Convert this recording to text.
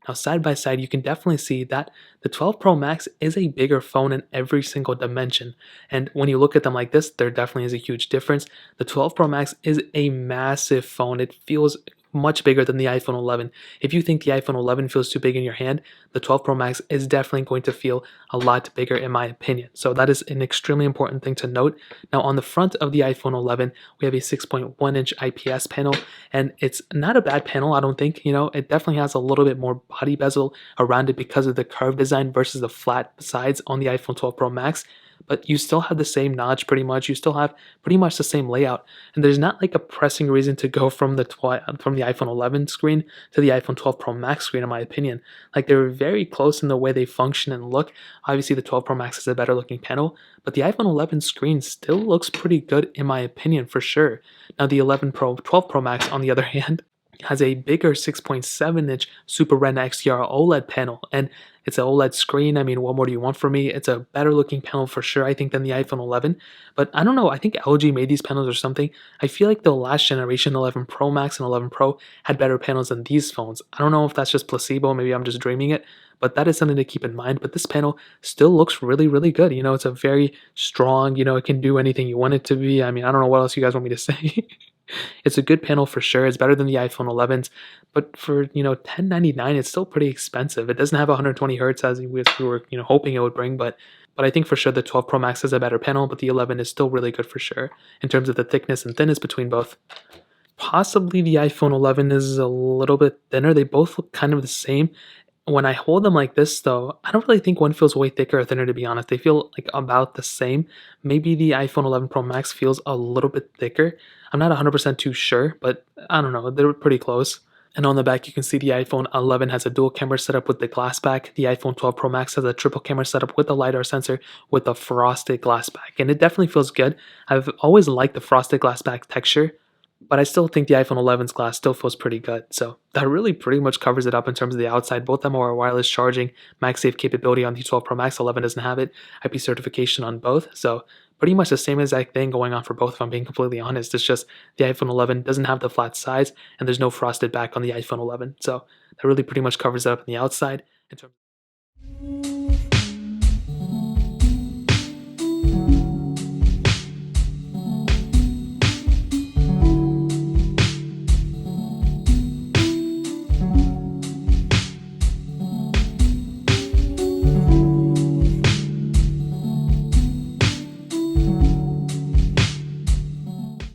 Now, side by side, you can definitely see that the 12 Pro Max is a bigger phone in every single dimension. And when you look at them like this, there definitely is a huge difference. The 12 Pro Max is a massive phone. It feels much bigger than the iPhone 11. If you think the iPhone 11 feels too big in your hand, the 12 Pro Max is definitely going to feel a lot bigger in my opinion. So that is an extremely important thing to note. Now on the front of the iPhone 11, we have a 6.1-inch IPS panel, and it's not a bad panel, I don't think. It definitely has a little bit more body bezel around it because of the curved design versus the flat sides on the iPhone 12 Pro Max. But you still have the same notch pretty much. You still have pretty much the same layout, and there's not like a pressing reason to go from the iPhone 11 screen to the iPhone 12 Pro Max screen, in my opinion. Like they're very close in the way they function and look. Obviously, the 12 Pro Max is a better looking panel, but the iPhone 11 screen still looks pretty good in my opinion for sure. Now the 12 Pro Max on the other hand has a bigger 6.7-inch Super Retina XDR OLED panel, and it's an OLED screen. I mean, what more do you want from me? It's a better looking panel for sure, I think, than the iPhone 11. But I don't know, I think LG made these panels or something. I feel like the last generation 11 Pro Max and 11 Pro had better panels than these phones. I don't know if that's just placebo, maybe I'm just dreaming it, but that is something to keep in mind. But this panel still looks really, really good. It's a very strong, it can do anything you want it to be. I mean, I don't know what else you guys want me to say. It's a good panel for sure. It's better than the iPhone 11s, but for $1099, it's still pretty expensive. It doesn't have 120 hertz as we were hoping it would bring, but I think for sure the 12 Pro Max has a better panel, but the 11 is still really good for sure in terms of the thickness and thinness between both. Possibly the iPhone 11 is a little bit thinner. They both look kind of the same. When I hold them like this, though, I don't really think one feels way thicker or thinner, to be honest. They feel like about the same. Maybe the iPhone 11 Pro Max feels a little bit thicker. I'm not 100% too sure, but I don't know. They're pretty close. And on the back, you can see the iPhone 11 has a dual camera setup with the glass back. The iPhone 12 Pro Max has a triple camera setup with a LiDAR sensor with a frosted glass back. And it definitely feels good. I've always liked the frosted glass back texture, but I still think the iPhone 11's glass still feels pretty good. So that really pretty much covers it up in terms of the outside. Both of them are wireless charging, MagSafe capability on the 12 Pro Max. 11 doesn't have it. IP certification on both. So pretty much the same exact thing going on for both, if I'm being completely honest. It's just the iPhone 11 doesn't have the flat sides, and there's no frosted back on the iPhone 11. So that really pretty much covers it up on the outside. In terms